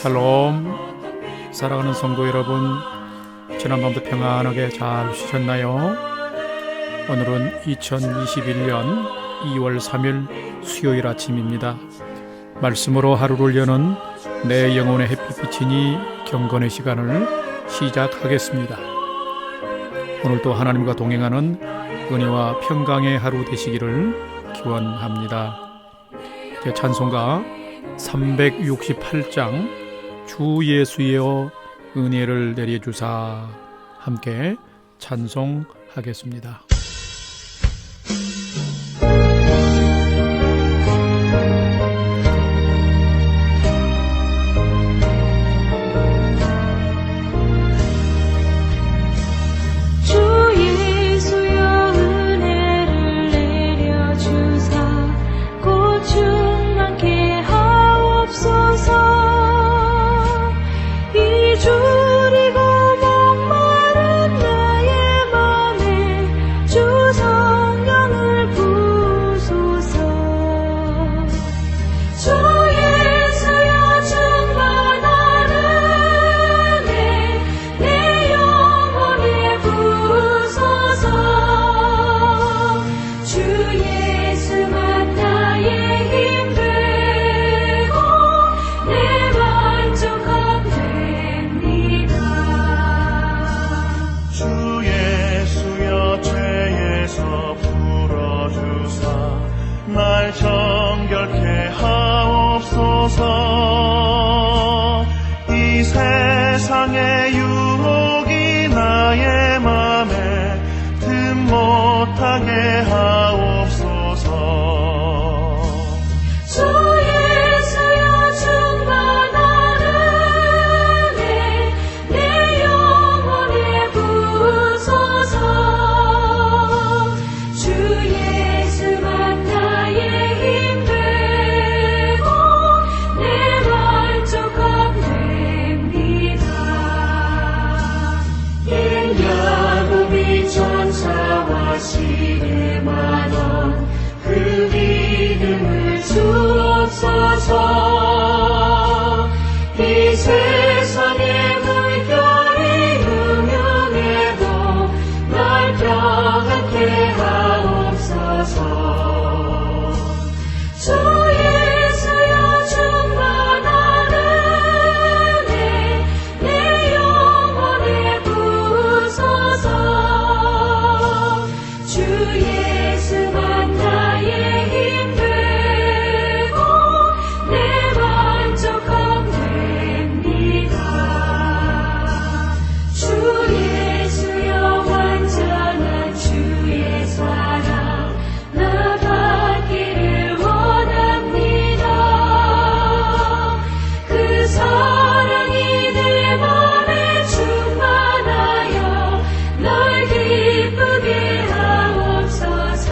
샬롬. 사랑하는 성도 여러분, 지난밤도 평안하게 잘 쉬셨나요? 오늘은 2021년 2월 3일 수요일 아침입니다. 말씀으로 하루를 여는 내 영혼의 햇빛이니 경건의 시간을 시작하겠습니다. 오늘도 하나님과 동행하는 은혜와 평강의 하루 되시기를 기원합니다. 찬송가 368장 주 예수여 은혜를 내려주사, 함께 찬송하겠습니다. 이 세상의 유혹이 나의 맘에 틈 못하게 하옵소서. 주 예수여 충만한 은혜 내 영혼에 부으소서. 주 예수만 나의 힘 되고 내 만족함 됩니다. 옛 야곱이 천사와 시대 만원 그 믿음을 주옵소서. 이 세상의 물결이 음흉해도 날 평안케 하옵소서. 주 예수여 충만한 은혜 내 영혼에 부으소서. 주 예수만 나의 힘 되고 내 만족함 됩니다. 주 예수여 완전한 주의 사랑 나 받기를 원합니다. 그 사랑이 내 맘에 충만하여 널 기쁘게 하옵소서.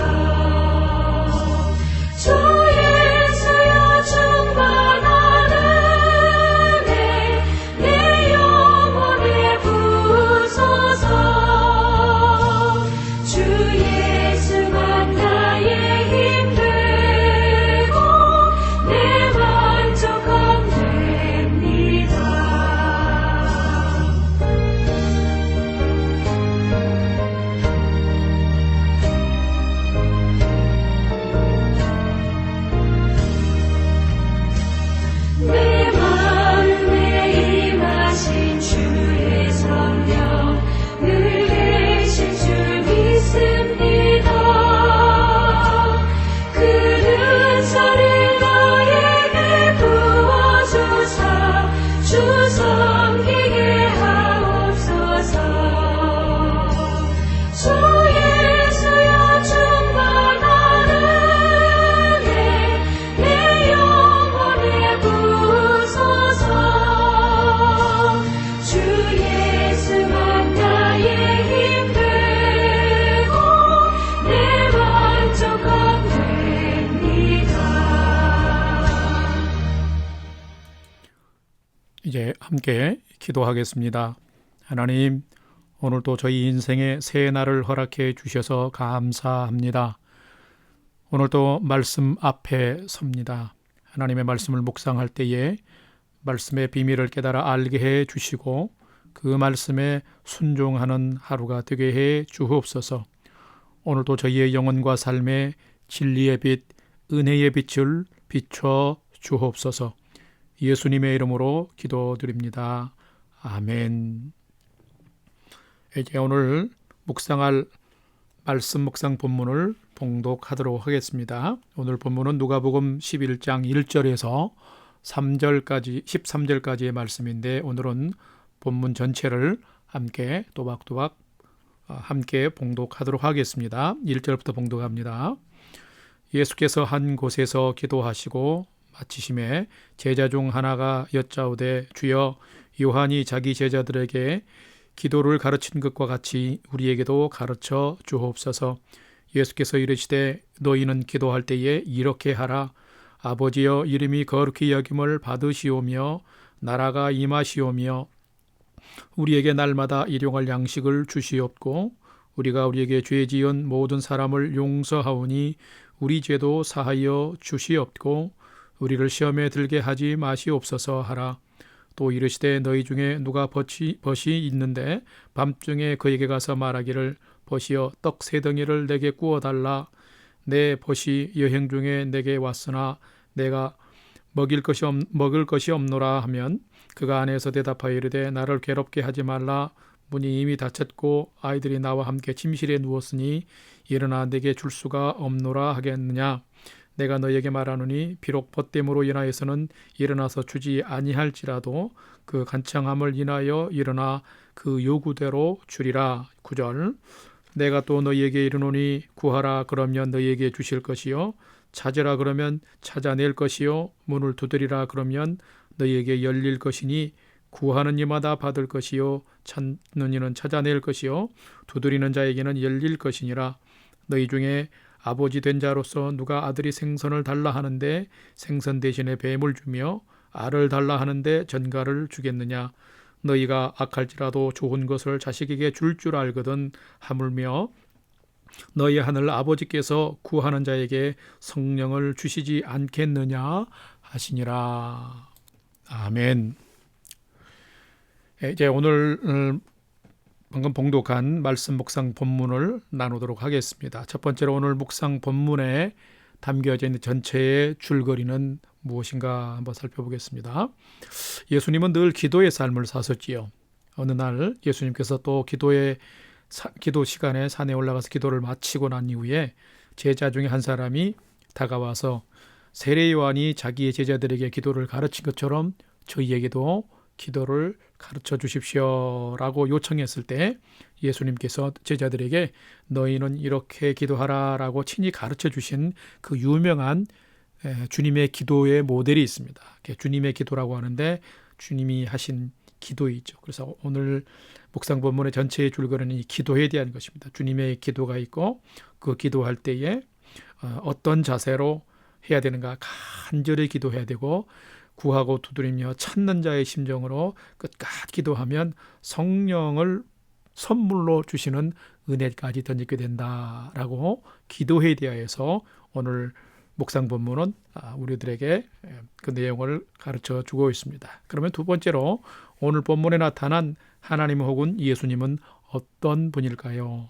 주 예수여 충만한 은혜 내 영혼에 부으소서. 주 예수만 나의 힘 되고 내 만족함 됩니다. 내 마음에 임하신 주의 성령 늘 계신 줄 믿습니다. 그 은사를 나에게 부어주사 주 섬기게 하옵소서. 주 예수여 충만한 은혜 내 영혼에 부으소서. 주 예수만 나의 힘 되고 내 만족함 됩니다. 이제 함께 기도하겠습니다. 하나님, 오늘도 저희 인생의 새 날을 허락해 주셔서 감사합니다. 오늘도 말씀 앞에 섭니다. 하나님의 말씀을 묵상할 때에 말씀의 비밀을 깨달아 알게 해 주시고 그 말씀에 순종하는 하루가 되게 해 주옵소서. 오늘도 저희의 영혼과 삶에 진리의 빛, 은혜의 빛을 비춰 주옵소서. 예수님의 이름으로 기도드립니다. 아멘. 이제 오늘 묵상할 말씀 묵상 본문을 봉독하도록 하겠습니다. 오늘 본문은 누가복음 11장 1절에서 3절까지 13절까지의 말씀인데 오늘은 본문 전체를 함께 또박또박 함께 봉독하도록 하겠습니다. 1절부터 봉독합니다. 예수께서 한 곳에서 기도하시고 마치심에 제자 중 하나가 여짜오되 주여 요한이 자기 제자들에게 기도를 가르친 것과 같이 우리에게도 가르쳐 주옵소서. 예수께서 이르시되 너희는 기도할 때에 이렇게 하라. 아버지여 이름이 거룩히 여김을 받으시오며 나라가 임하시오며 우리에게 날마다 일용할 양식을 주시옵고 우리가 우리에게 죄 지은 모든 사람을 용서하오니 우리 죄도 사하여 주시옵고 우리를 시험에 들게 하지 마시옵소서 하라. 또 이르시되 너희 중에 누가 벗이 있는데 밤중에 그에게 가서 말하기를 벗이여 떡 세 덩이를 내게 구워달라. 내 벗이 여행 중에 내게 왔으나 내가 먹을 것이 없노라 하면 그가 안에서 대답하여 이르되 나를 괴롭게 하지 말라. 문이 이미 닫혔고 아이들이 나와 함께 침실에 누웠으니 일어나 내게 줄 수가 없노라 하겠느냐. 내가 너에게 말하노니 비록 벗됨으로 인하여서는 일어나서 주지 아니할지라도 그 간청함을 인하여 일어나 그 요구대로 주리라. 9절 내가 또 너희에게 이르노니 구하라 그러면 너희에게 주실 것이요 찾으라 그러면 찾아낼 것이요 문을 두드리라 그러면 너희에게 열릴 것이니 구하는 이마다 받을 것이요 찾는 이는 찾아낼 것이요 두드리는 자에게는 열릴 것이니라. 너희 중에 아버지 된 자로서 누가 아들이 생선을 달라 하는데 생선 대신에 뱀을 주며 알을 달라 하는데 전갈을 주겠느냐. 너희가 악할지라도 좋은 것을 자식에게 줄 줄 알거든 하물며 너희 하늘 아버지께서 구하는 자에게 성령을 주시지 않겠느냐 하시니라. 아멘. 이제 오늘 방금 봉독한 말씀 묵상 본문을 나누도록 하겠습니다. 첫 번째로 오늘 묵상 본문에 담겨져 있는 전체의 줄거리는 무엇인가 한번 살펴보겠습니다. 예수님은 늘 기도의 삶을 사셨지요. 어느 날 예수님께서 또 기도 시간에 산에 올라가서 기도를 마치고 난 이후에 제자 중에 한 사람이 다가와서 세례 요한이 자기의 제자들에게 기도를 가르친 것처럼 저희에게도 기도를 가르쳐 주십시오라고 요청했을 때 예수님께서 제자들에게 너희는 이렇게 기도하라라고 친히 가르쳐 주신 그 유명한 주님의 기도의 모델이 있습니다. 주님의 기도라고 하는데 주님이 하신 기도이죠. 그래서 오늘 묵상 본문의 전체의 줄거리는 이 기도에 대한 것입니다. 주님의 기도가 있고 그 기도할 때에 어떤 자세로 해야 되는가 간절히 기도해야 되고 구하고 두드리며 찾는 자의 심정으로 끝까지 기도하면 성령을 선물로 주시는 은혜까지 덧입게 된다라고 기도에 대하여서 오늘 묵상 본문은 우리들에게 그 내용을 가르쳐 주고 있습니다. 그러면 두 번째로 오늘 본문에 나타난 하나님 혹은 예수님은 어떤 분일까요?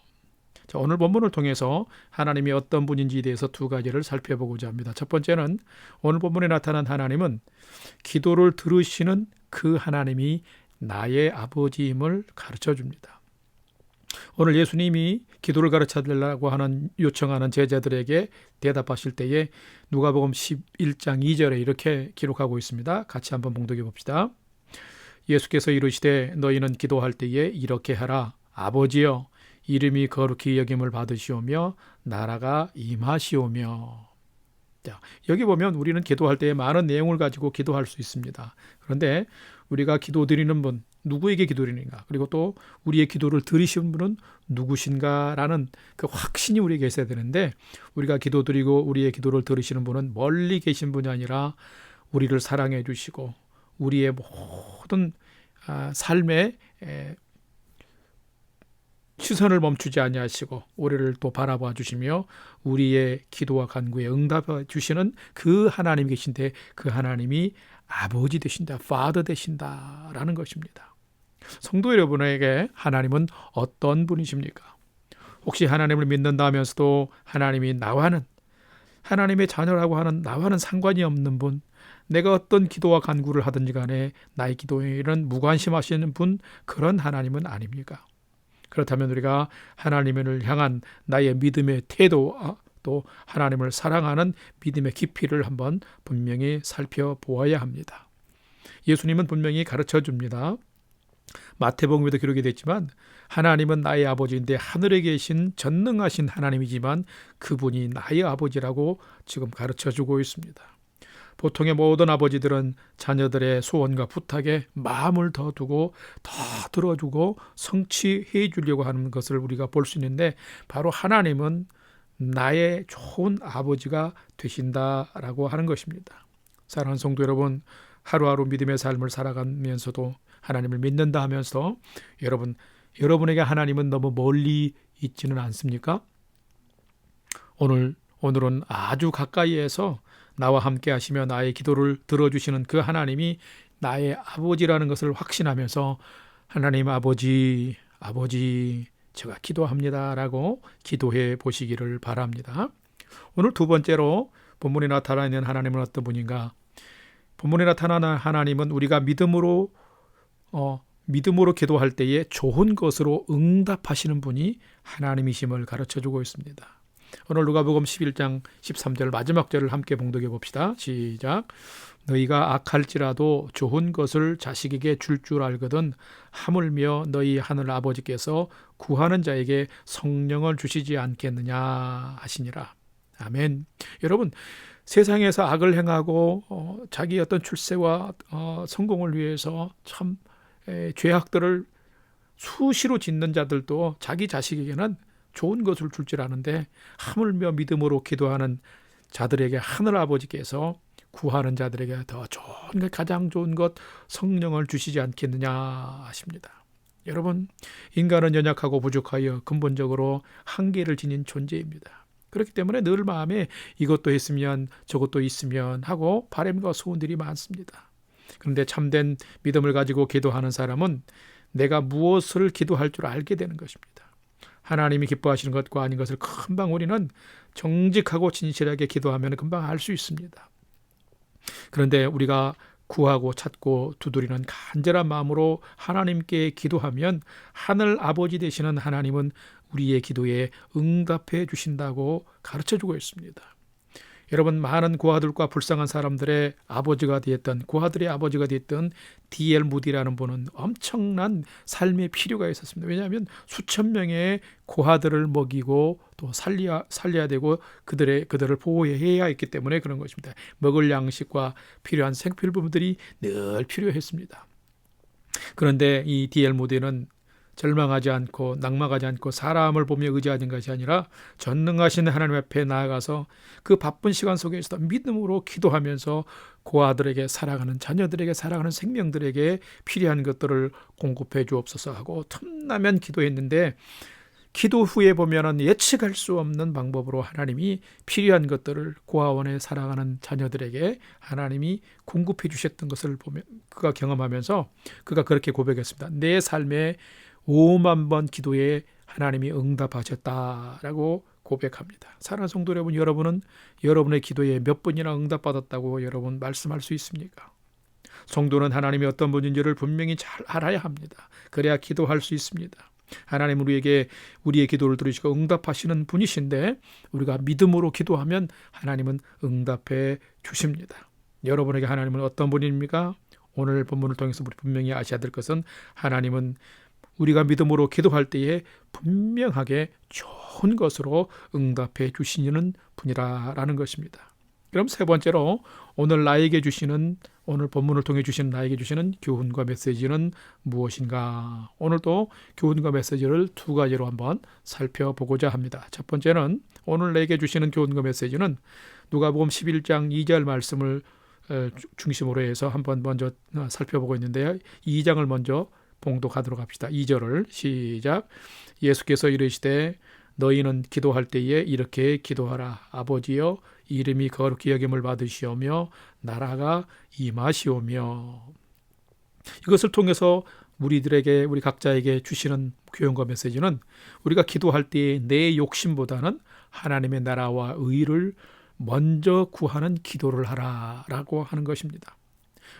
자, 오늘 본문을 통해서 하나님이 어떤 분인지에 대해서 두 가지를 살펴보고자 합니다. 첫 번째는 오늘 본문에 나타난 하나님은 기도를 들으시는 그 하나님이 나의 아버지임을 가르쳐 줍니다. 오늘 예수님이 기도를 가르쳐달라고 하는 요청하는 제자들에게 대답하실 때에 누가복음 11장 2절에 이렇게 기록하고 있습니다. 같이 한번 봉독해 봅시다. 예수께서 이르시되 너희는 기도할 때에 이렇게 하라. 아버지여 이름이 거룩히 여김을 받으시오며 나라가 임하시오며. 자, 여기 보면 우리는 기도할 때에 많은 내용을 가지고 기도할 수 있습니다. 그런데 우리가 기도드리는 분 누구에게 기도드리는가 그리고 또 우리의 기도를 들으시는 분은 누구신가라는 그 확신이 우리에게 있어야 되는데 우리가 기도드리고 우리의 기도를 들으시는 분은 멀리 계신 분이 아니라 우리를 사랑해 주시고 우리의 모든 삶에 시선을 멈추지 아니하시고 우리를 또 바라봐 주시며 우리의 기도와 간구에 응답해 주시는 그 하나님이 계신데 그 하나님이 아버지 되신다, 파더 되신다라는 것입니다. 성도 여러분에게 하나님은 어떤 분이십니까? 혹시 하나님을 믿는다 하면서도 하나님이 나와는, 하나님의 자녀라고 하는 나와는 상관이 없는 분, 내가 어떤 기도와 간구를 하든지 간에 나의 기도에는 무관심하시는 분, 그런 하나님은 아닙니까? 그렇다면 우리가 하나님을 향한 나의 믿음의 태도, 또 하나님을 사랑하는 믿음의 깊이를 한번 분명히 살펴보아야 합니다. 예수님은 분명히 가르쳐 줍니다. 마태복음에도 기록이 됐지만 하나님은 나의 아버지인데 하늘에 계신 전능하신 하나님이지만 그분이 나의 아버지라고 지금 가르쳐 주고 있습니다. 보통의 모든 아버지들은 자녀들의 소원과 부탁에 마음을 더 두고 더 들어주고 성취해 주려고 하는 것을 우리가 볼 수 있는데, 바로 하나님은 나의 좋은 아버지가 되신다라고 하는 것입니다. 사랑하는 성도 여러분, 하루하루 믿음의 삶을 살아가면서도 하나님을 믿는다 하면서 여러분에게 하나님은 너무 멀리 있지는 않습니까? 오늘은 아주 가까이에서 나와 함께 하시며 나의 기도를 들어주시는 그 하나님이 나의 아버지라는 것을 확신하면서 하나님 아버지 제가 기도합니다라고 기도해 보시기를 바랍니다. 오늘 두 번째로 본문에 나타나 있는 하나님은 어떤 분인가? 본문에 나타나는 하나님은 우리가 믿음으로 기도할 때에 좋은 것으로 응답하시는 분이 하나님이심을 가르쳐주고 있습니다. 오늘 누가복음 11장 13절 마지막 절을 함께 봉독해 봅시다. 시작. 너희가 악할지라도 좋은 것을 자식에게 줄 알거든 하물며 너희 하늘 아버지께서 구하는 자에게 성령을 주시지 않겠느냐 하시니라. 아멘. 여러분, 세상에서 악을 행하고 자기 어떤 출세와 성공을 위해서 참 죄악들을 수시로 짓는 자들도 자기 자식에게는 좋은 것을 줄 아는데, 하물며 믿음으로 기도하는 자들에게 하늘 아버지께서 구하는 자들에게 더 좋은 것, 가장 좋은 것 성령을 주시지 않겠느냐 하십니다. 여러분, 인간은 연약하고 부족하여 근본적으로 한계를 지닌 존재입니다. 그렇기 때문에 늘 마음에 이것도 했으면 저것도 있으면 하고 바람과 소원들이 많습니다. 그런데 참된 믿음을 가지고 기도하는 사람은 내가 무엇을 기도할 줄 알게 되는 것입니다. 하나님이 기뻐하시는 것과 아닌 것을 금방 우리는 정직하고 진실하게 기도하면 금방 알 수 있습니다. 그런데 우리가 구하고 찾고 두드리는 간절한 마음으로 하나님께 기도하면 하늘 아버지 되시는 하나님은 우리의 기도에 응답해 주신다고 가르쳐주고 있습니다. 여러분, 많은 고아들과 불쌍한 사람들의 아버지가 되었던, 고아들의 아버지가 되었던 D.L. 무디라는 분은 엄청난 삶의 필요가 있었습니다. 왜냐하면 수천 명의 고아들을 먹이고 또 살려야 되고 그들을 보호해야 했기 때문에 그런 것입니다. 먹을 양식과 필요한 생필품들이 늘 필요했습니다. 그런데 이 D.L. 무디는 절망하지 않고 낙망하지 않고 사람을 보며 의지하는 것이 아니라 전능하신 하나님 앞에 나아가서 그 바쁜 시간 속에서도 믿음으로 기도하면서 고아들에게, 사랑하는 자녀들에게, 사랑하는 생명들에게 필요한 것들을 공급해 주옵소서 하고 틈나면 기도했는데, 기도 후에 보면은 예측할 수 없는 방법으로 하나님이 필요한 것들을 고아원에 사랑하는 자녀들에게 하나님이 공급해 주셨던 것을 보면 그가 경험하면서 그가 그렇게 고백했습니다. 내 삶에 5만 번 기도에 하나님이 응답하셨다라고 고백합니다. 사랑하는 성도 여러분, 여러분은 여러분의 기도에 몇 번이나 응답받았다고 여러분 말씀할 수 있습니까? 성도는 하나님이 어떤 분인지를 분명히 잘 알아야 합니다. 그래야 기도할 수 있습니다. 하나님은 우리의 기도를 들으시고 응답하시는 분이신데, 우리가 믿음으로 기도하면 하나님은 응답해 주십니다. 여러분에게 하나님은 어떤 분입니까? 오늘 본문을 통해서 우리 분명히 아셔야 될 것은, 하나님은 우리가 믿음으로 기도할 때에 분명하게 좋은 것으로 응답해 주시는 분이라는 것입니다. 그럼 세 번째로 오늘 본문을 통해 주시는 나에게 주시는 교훈과 메시지는 무엇인가? 오늘도 교훈과 메시지를 두 가지로 한번 살펴보고자 합니다. 첫 번째는 오늘 내게 주시는 교훈과 메시지는 누가복음 11장 2절 말씀을 중심으로 해서 한번 먼저 살펴보고 있는데요. 2장을 먼저 봉독하도록 합시다. 2절을 시작. 예수께서 이르시되 너희는 기도할 때에 이렇게 기도하라. 아버지여, 이름이 거룩히 여김을 받으시오며 나라가 임하시오며. 이것을 통해서 우리 각자에게 주시는 교훈과 메시지는 우리가 기도할 때 내 욕심보다는 하나님의 나라와 의를 먼저 구하는 기도를 하라라고 하는 것입니다.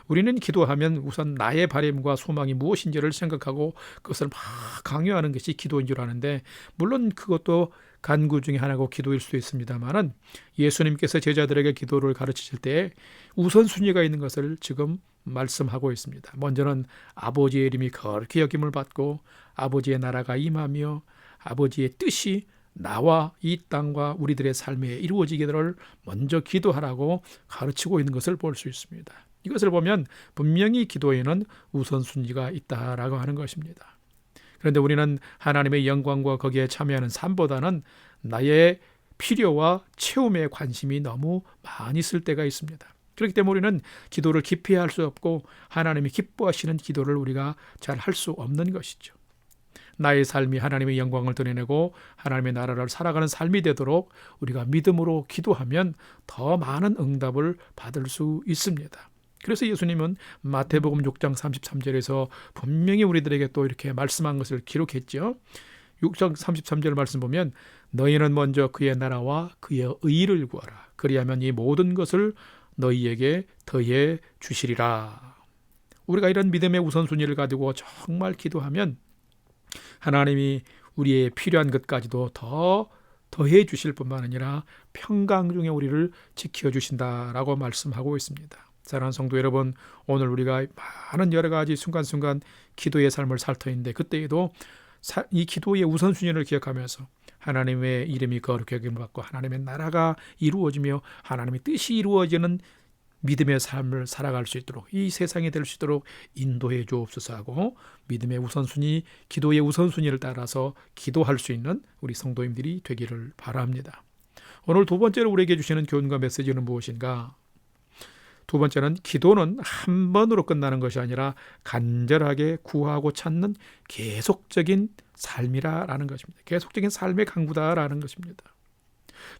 우리는 기도하면 우선 나의 바람과 소망이 무엇인지를 생각하고 그것을 막 강요하는 것이 기도인 줄 아는데, 물론 그것도 간구 중에 하나고 기도일 수도 있습니다만은, 예수님께서 제자들에게 기도를 가르치실 때 우선순위가 있는 것을 지금 말씀하고 있습니다. 먼저는 아버지의 이름이 거룩히 여김을 받고 아버지의 나라가 임하며 아버지의 뜻이 나와 이 땅과 우리들의 삶에 이루어지기를 먼저 기도하라고 가르치고 있는 것을 볼 수 있습니다. 이것을 보면 분명히 기도에는 우선순위가 있다라고 하는 것입니다. 그런데 우리는 하나님의 영광과 거기에 참여하는 삶보다는 나의 필요와 채움에 관심이 너무 많이 있을 때가 있습니다. 그렇기 때문에 우리는 기도를 깊이 할 수 없고 하나님이 기뻐하시는 기도를 우리가 잘 할 수 없는 것이죠. 나의 삶이 하나님의 영광을 드러내고 하나님의 나라를 살아가는 삶이 되도록 우리가 믿음으로 기도하면 더 많은 응답을 받을 수 있습니다. 그래서 예수님은 마태복음 6장 33절에서 분명히 우리들에게 또 이렇게 말씀한 것을 기록했죠. 6장 33절 말씀 보면 너희는 먼저 그의 나라와 그의 의를 구하라. 그리하면 이 모든 것을 너희에게 더해 주시리라. 우리가 이런 믿음의 우선순위를 가지고 정말 기도하면 하나님이 우리의 필요한 것까지도 더해 주실 뿐만 아니라 평강 중에 우리를 지켜주신다라고 말씀하고 있습니다. 사랑하는 성도 여러분, 오늘 우리가 많은 여러 가지 순간순간 기도의 삶을 살 터인데, 그때에도 이 기도의 우선순위를 기억하면서 하나님의 이름이 거룩히 여김을 받고 하나님의 나라가 이루어지며 하나님의 뜻이 이루어지는 믿음의 삶을 살아갈 수 있도록, 이 세상에 될 수 있도록 인도해 주옵소서 하고, 믿음의 우선순위, 기도의 우선순위를 따라서 기도할 수 있는 우리 성도님들이 되기를 바랍니다. 오늘 두 번째로 우리에게 주시는 교훈과 메시지는 무엇인가? 두 번째는 기도는 한 번으로 끝나는 것이 아니라 간절하게 구하고 찾는 계속적인 삶이라는 것입니다. 계속적인 삶의 강구다라는 것입니다.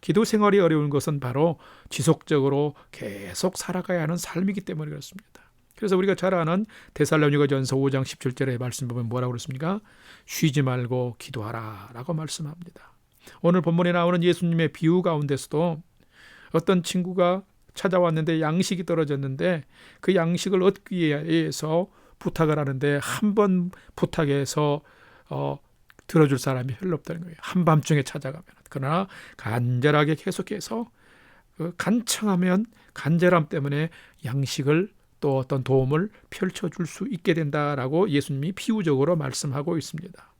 기도 생활이 어려운 것은 바로 지속적으로 계속 살아가야 하는 삶이기 때문에 그렇습니다. 그래서 우리가 잘 아는 데살로니가전서 5장 17절의 말씀 보면 뭐라고 그랬습니까? 쉬지 말고 기도하라 라고 말씀합니다. 오늘 본문에 나오는 예수님의 비유 가운데서도 어떤 친구가 찾아왔는데 양식이 떨어졌는데 그 양식을 얻기 위해서 부탁을 하는데 한 번 부탁해서 들어줄 사람이 별로 없다는 거예요. 한밤중에 찾아가면. 그러나 간절하게 계속해서 간청하면 간절함 때문에 양식을 또 어떤 도움을 펼쳐줄 수 있게 된다라고 예수님이 비유적으로 말씀하고 있습니다.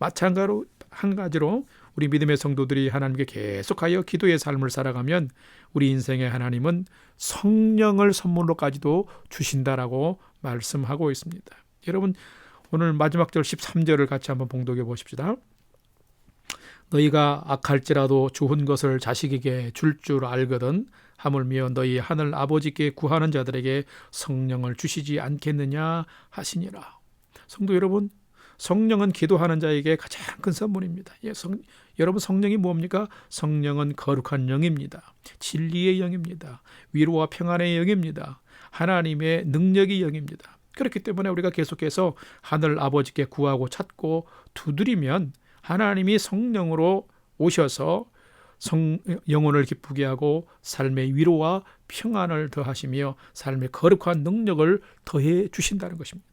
마찬가지로 한 가지로 우리 믿음의 성도들이 하나님께 계속하여 기도의 삶을 살아가면 우리 인생에 하나님은 성령을 선물로까지도 주신다라고 말씀하고 있습니다. 여러분, 오늘 마지막 절 13절을 같이 한번 봉독해 보십시다. 너희가 악할지라도 좋은 것을 자식에게 줄 알거든 하물며 너희 하늘 아버지께 구하는 자들에게 성령을 주시지 않겠느냐 하시니라. 성도 여러분, 성령은 기도하는 자에게 가장 큰 선물입니다. 여러분, 성령이 뭡니까? 성령은 거룩한 영입니다. 진리의 영입니다. 위로와 평안의 영입니다. 하나님의 능력의 영입니다. 그렇기 때문에 우리가 계속해서 하늘 아버지께 구하고 찾고 두드리면 하나님이 성령으로 오셔서 영혼을 기쁘게 하고 삶의 위로와 평안을 더하시며 삶의 거룩한 능력을 더해 주신다는 것입니다.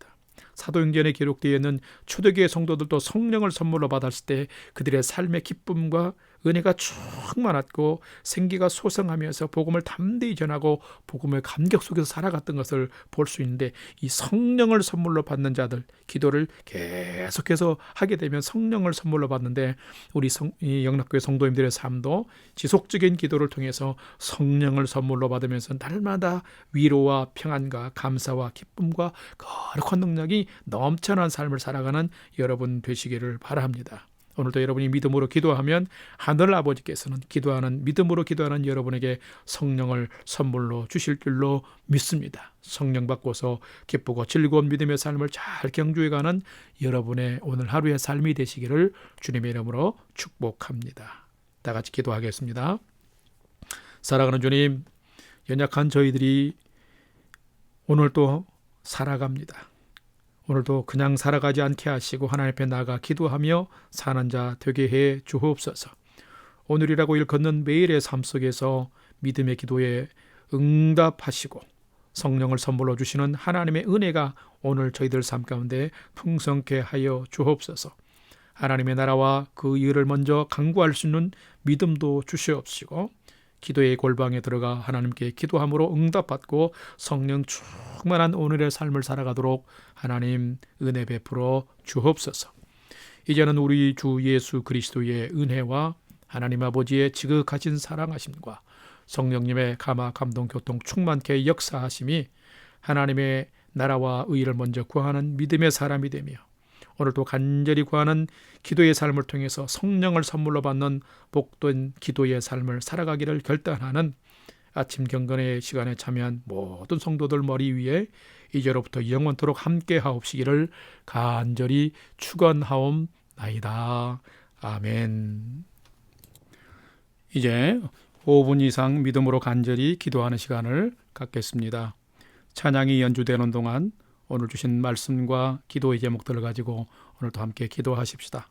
사도행전에 기록되어 있는 초대교회 성도들도 성령을 선물로 받았을 때 그들의 삶의 기쁨과 은혜가 충만했고 생기가 소성하면서 복음을 담대히 전하고 복음의 감격 속에서 살아갔던 것을 볼 수 있는데, 이 성령을 선물로 받는 자들, 기도를 계속해서 하게 되면 성령을 선물로 받는데 우리 영락교회 성도님들의 삶도 지속적인 기도를 통해서 성령을 선물로 받으면서 날마다 위로와 평안과 감사와 기쁨과 거룩한 능력이 넘쳐난 삶을 살아가는 여러분 되시기를 바랍니다. 오늘도 여러분이 믿음으로 기도하면 하늘 아버지께서는 믿음으로 기도하는 여러분에게 성령을 선물로 주실 줄로 믿습니다. 성령 받고서 기쁘고 즐거운 믿음의 삶을 잘 경주해가는 여러분의 오늘 하루의 삶이 되시기를 주님의 이름으로 축복합니다. 다 같이 기도하겠습니다. 사랑하는 주님, 연약한 저희들이 오늘도 살아갑니다. 오늘도 그냥 살아가지 않게 하시고 하나님 앞에 나아가 기도하며 사는 자 되게 해 주옵소서. 오늘이라고 일컫는 매일의 삶 속에서 믿음의 기도에 응답하시고 성령을 선물로 주시는 하나님의 은혜가 오늘 저희들 삶 가운데 풍성케 하여 주옵소서. 하나님의 나라와 그 일을 먼저 강구할 수 있는 믿음도 주시옵시고 기도의 골방에 들어가 하나님께 기도함으로 응답받고 성령 충만한 오늘의 삶을 살아가도록 하나님 은혜 베풀어 주옵소서. 이제는 우리 주 예수 그리스도의 은혜와 하나님 아버지의 지극하신 사랑하심과 성령님의 감화 감동 교통 충만케 역사하심이 하나님의 나라와 의를 먼저 구하는 믿음의 사람이 되며 오늘도 간절히 구하는 기도의 삶을 통해서 성령을 선물로 받는 복된 기도의 삶을 살아가기를 결단하는 아침 경건의 시간에 참여한 모든 성도들 머리 위에 이제로부터 영원토록 함께 하옵시기를 간절히 축원하옵나이다. 아멘. 이제 5분 이상 믿음으로 간절히 기도하는 시간을 갖겠습니다. 찬양이 연주되는 동안 오늘 주신 말씀과 기도의 제목들을 가지고 오늘도 함께 기도하십시다.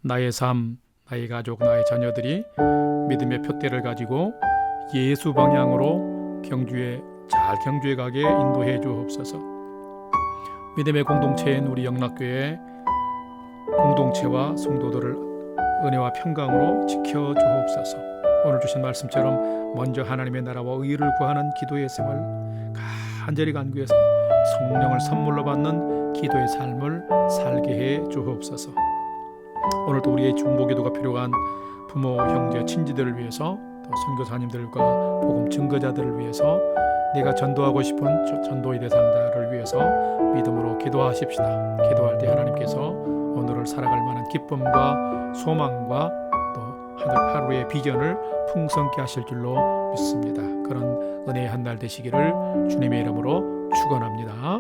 나의 삶, 나의 가족, 나의 자녀들이 믿음의 표대를 가지고 예수 방향으로 잘 경주해 가게 인도해 주옵소서. 믿음의 공동체인 우리 영락교회 공동체와 성도들을 은혜와 평강으로 지켜 주옵소서. 오늘 주신 말씀처럼 먼저 하나님의 나라와 의를 구하는 기도의 생활 간절히 간구해서 성령을 선물로 받는 기도의 삶을 살게 해 주옵소서. 오늘도 우리의 중보기도가 필요한 부모, 형제, 친지들을 위해서 또 선교사님들과 복음 증거자들을 위해서 내가 전도하고 싶은 전도의 대상자를 위해서 믿음으로 기도하십시다. 기도할 때 하나님께서 오늘을 살아갈 만한 기쁨과 소망과 또 하루의 비전을 풍성케 하실 줄로 믿습니다. 그런 은혜의 한 날 되시기를 주님의 이름으로 축원합니다.